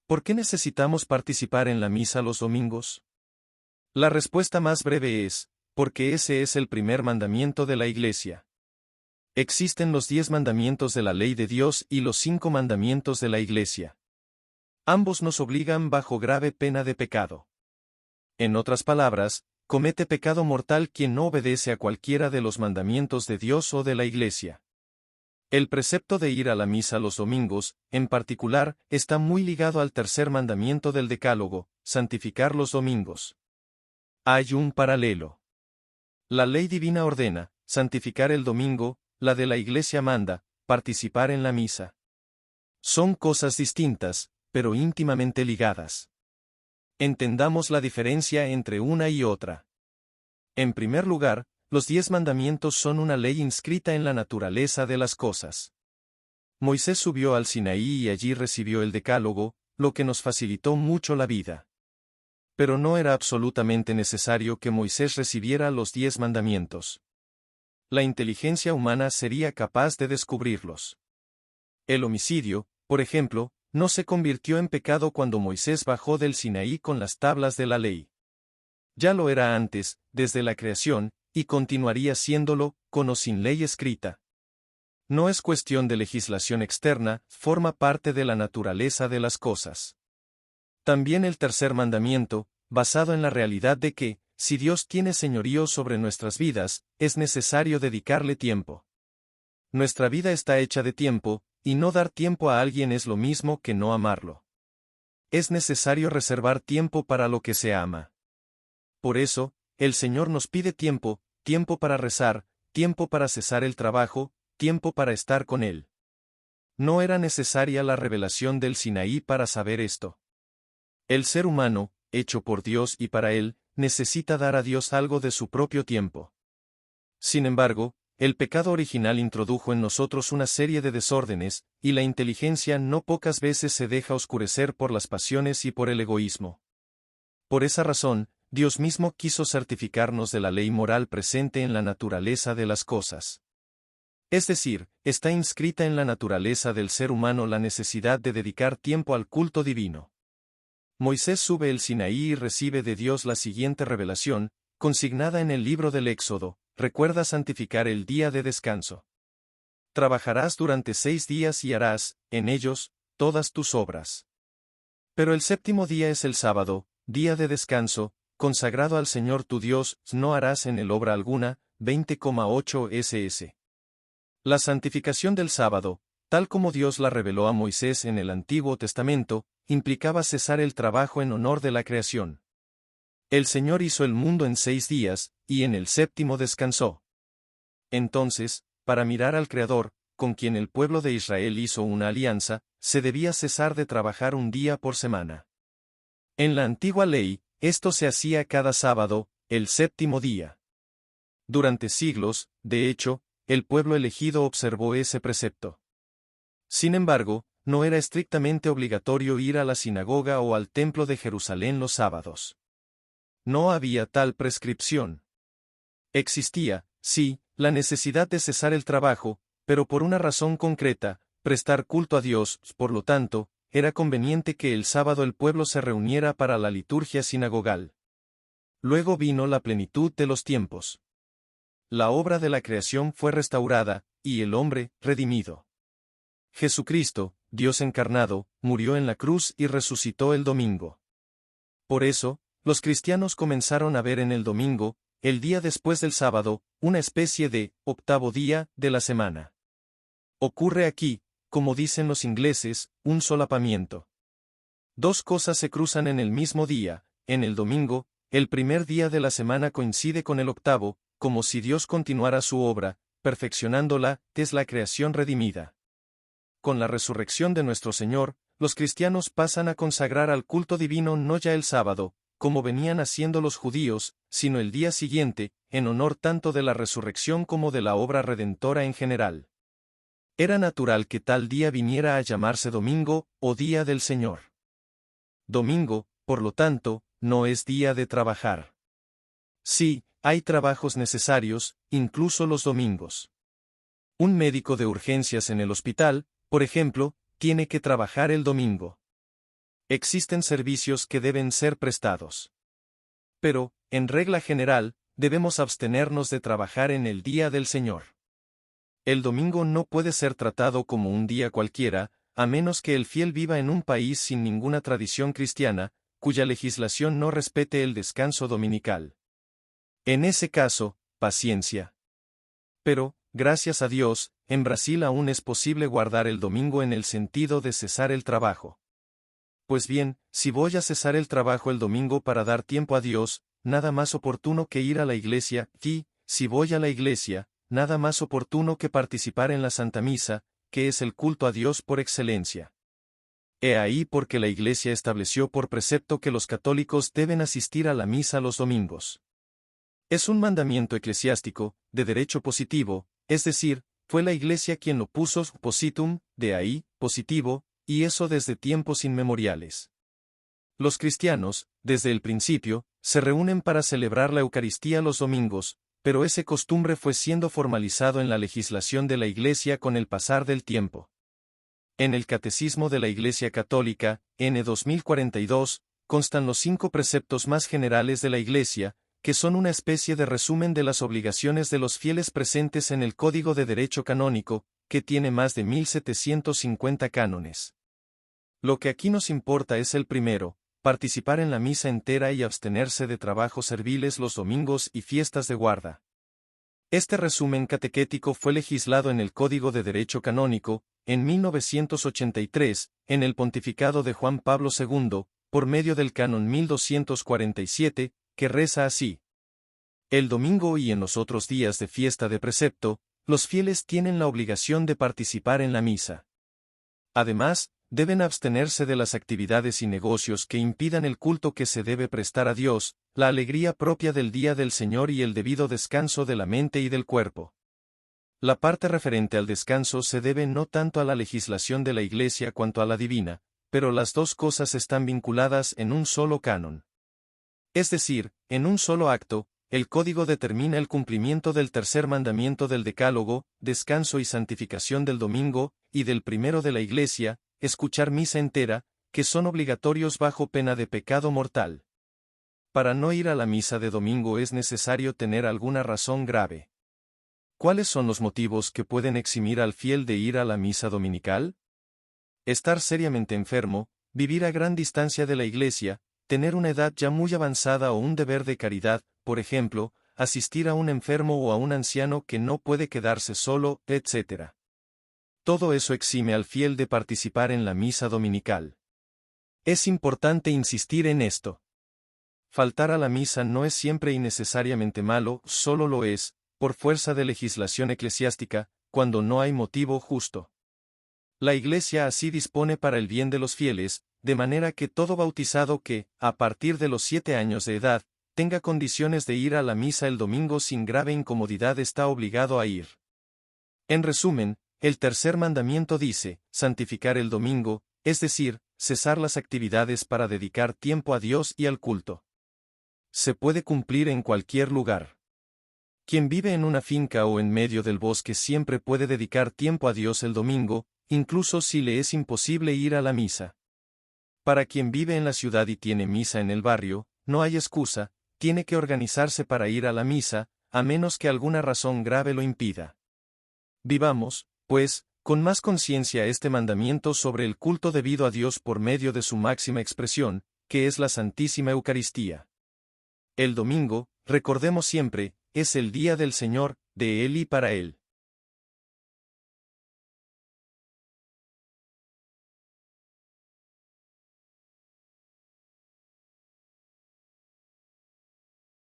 ¿Por qué necesitamos participar en la misa los domingos? La respuesta más breve es, porque ese es el primer mandamiento de la Iglesia. Existen los 10 mandamientos de la ley de Dios y los 5 mandamientos de la Iglesia. Ambos nos obligan bajo grave pena de pecado. En otras palabras, comete pecado mortal quien no obedece a cualquiera de los mandamientos de Dios o de la Iglesia. El precepto de ir a la misa los domingos, en particular, está muy ligado al tercer mandamiento del Decálogo, santificar los domingos. Hay un paralelo. La ley divina ordena, santificar el domingo, la de la Iglesia manda, participar en la misa. Son cosas distintas, pero íntimamente ligadas. Entendamos la diferencia entre una y otra. En primer lugar, los 10 mandamientos son una ley inscrita en la naturaleza de las cosas. Moisés subió al Sinaí y allí recibió el Decálogo, lo que nos facilitó mucho la vida. Pero no era absolutamente necesario que Moisés recibiera los 10 mandamientos. La inteligencia humana sería capaz de descubrirlos. El homicidio, por ejemplo, no se convirtió en pecado cuando Moisés bajó del Sinaí con las tablas de la ley. Ya lo era antes, desde la creación, y continuaría siéndolo, con o sin ley escrita. No es cuestión de legislación externa, forma parte de la naturaleza de las cosas. También el tercer mandamiento, basado en la realidad de que, si Dios tiene señorío sobre nuestras vidas, es necesario dedicarle tiempo. Nuestra vida está hecha de tiempo, y no dar tiempo a alguien es lo mismo que no amarlo. Es necesario reservar tiempo para lo que se ama. Por eso, el Señor nos pide tiempo, tiempo para rezar, tiempo para cesar el trabajo, tiempo para estar con Él. No era necesaria la revelación del Sinaí para saber esto. El ser humano, hecho por Dios y para Él, necesita dar a Dios algo de su propio tiempo. Sin embargo, el pecado original introdujo en nosotros una serie de desórdenes, y la inteligencia no pocas veces se deja oscurecer por las pasiones y por el egoísmo. Por esa razón, Dios mismo quiso certificarnos de la ley moral presente en la naturaleza de las cosas. Es decir, está inscrita en la naturaleza del ser humano la necesidad de dedicar tiempo al culto divino. Moisés sube el Sinaí y recibe de Dios la siguiente revelación, consignada en el libro del Éxodo: recuerda santificar el día de descanso. Trabajarás durante 6 días y harás, en ellos, todas tus obras. Pero el séptimo día es el sábado, día de descanso, consagrado al Señor tu Dios, no harás en él obra alguna. 20,8 ss. La santificación del sábado, tal como Dios la reveló a Moisés en el Antiguo Testamento, implicaba cesar el trabajo en honor de la creación. El Señor hizo el mundo en 6 días, y en el séptimo descansó. Entonces, para mirar al Creador, con quien el pueblo de Israel hizo una alianza, se debía cesar de trabajar un día por semana. En la antigua ley, esto se hacía cada sábado, el séptimo día. Durante siglos, de hecho, el pueblo elegido observó ese precepto. Sin embargo, no era estrictamente obligatorio ir a la sinagoga o al templo de Jerusalén los sábados. No había tal prescripción. Existía, sí, la necesidad de cesar el trabajo, pero por una razón concreta, prestar culto a Dios. Por lo tanto, era conveniente que el sábado el pueblo se reuniera para la liturgia sinagogal. Luego vino la plenitud de los tiempos. La obra de la creación fue restaurada, y el hombre, redimido. Jesucristo, Dios encarnado, murió en la cruz y resucitó el domingo. Por eso, los cristianos comenzaron a ver en el domingo, el día después del sábado, una especie de octavo día de la semana. Ocurre aquí, como dicen los ingleses, un solapamiento. 2 cosas se cruzan en el mismo día. En el domingo, el primer día de la semana coincide con el octavo, como si Dios continuara su obra, perfeccionándola, es la creación redimida. Con la resurrección de nuestro Señor, los cristianos pasan a consagrar al culto divino no ya el sábado, como venían haciendo los judíos, sino el día siguiente, en honor tanto de la resurrección como de la obra redentora en general. Era natural que tal día viniera a llamarse domingo, o día del Señor. Domingo, por lo tanto, no es día de trabajar. Sí, hay trabajos necesarios, incluso los domingos. Un médico de urgencias en el hospital, por ejemplo, tiene que trabajar el domingo. Existen servicios que deben ser prestados. Pero, en regla general, debemos abstenernos de trabajar en el día del Señor. El domingo no puede ser tratado como un día cualquiera, a menos que el fiel viva en un país sin ninguna tradición cristiana, cuya legislación no respete el descanso dominical. En ese caso, paciencia. Pero, gracias a Dios, en Brasil aún es posible guardar el domingo en el sentido de cesar el trabajo. Pues bien, si voy a cesar el trabajo el domingo para dar tiempo a Dios, nada más oportuno que ir a la iglesia, y, si voy a la iglesia, nada más oportuno que participar en la Santa Misa, que es el culto a Dios por excelencia. He ahí porque la Iglesia estableció por precepto que los católicos deben asistir a la misa los domingos. Es un mandamiento eclesiástico, de derecho positivo, es decir, fue la Iglesia quien lo puso positum, de ahí, positivo, y eso desde tiempos inmemoriales. Los cristianos, desde el principio, se reúnen para celebrar la Eucaristía los domingos, pero ese costumbre fue siendo formalizado en la legislación de la Iglesia con el pasar del tiempo. En el Catecismo de la Iglesia Católica, N. 2042, constan los 5 preceptos más generales de la Iglesia, que son una especie de resumen de las obligaciones de los fieles presentes en el Código de Derecho Canónico, que tiene más de 1750 cánones. Lo que aquí nos importa es el primero, participar en la misa entera y abstenerse de trabajos serviles los domingos y fiestas de guarda. Este resumen catequético fue legislado en el Código de Derecho Canónico, en 1983, en el pontificado de Juan Pablo II, por medio del canon 1247, que reza así. El domingo y en los otros días de fiesta de precepto, los fieles tienen la obligación de participar en la misa. Además, deben abstenerse de las actividades y negocios que impidan el culto que se debe prestar a Dios, la alegría propia del día del Señor y el debido descanso de la mente y del cuerpo. La parte referente al descanso se debe no tanto a la legislación de la Iglesia cuanto a la divina, pero las dos cosas están vinculadas en un solo canon. Es decir, en un solo acto, el Código determina el cumplimiento del tercer mandamiento del Decálogo, descanso y santificación del domingo, y del primero de la Iglesia, escuchar misa entera, que son obligatorios bajo pena de pecado mortal. Para no ir a la misa de domingo es necesario tener alguna razón grave. ¿Cuáles son los motivos que pueden eximir al fiel de ir a la misa dominical? Estar seriamente enfermo, vivir a gran distancia de la iglesia, tener una edad ya muy avanzada o un deber de caridad, por ejemplo, asistir a un enfermo o a un anciano que no puede quedarse solo, etc. Todo eso exime al fiel de participar en la misa dominical. Es importante insistir en esto. Faltar a la misa no es siempre y necesariamente malo, solo lo es, por fuerza de legislación eclesiástica, cuando no hay motivo justo. La Iglesia así dispone para el bien de los fieles, de manera que todo bautizado que, a partir de los 7 años de edad, tenga condiciones de ir a la misa el domingo sin grave incomodidad está obligado a ir. En resumen, el tercer mandamiento dice, santificar el domingo, es decir, cesar las actividades para dedicar tiempo a Dios y al culto. Se puede cumplir en cualquier lugar. Quien vive en una finca o en medio del bosque siempre puede dedicar tiempo a Dios el domingo, incluso si le es imposible ir a la misa. Para quien vive en la ciudad y tiene misa en el barrio, no hay excusa, tiene que organizarse para ir a la misa, a menos que alguna razón grave lo impida. Vivamos, pues, con más conciencia este mandamiento sobre el culto debido a Dios por medio de su máxima expresión, que es la Santísima Eucaristía. El domingo, recordemos siempre, es el día del Señor, de Él y para Él.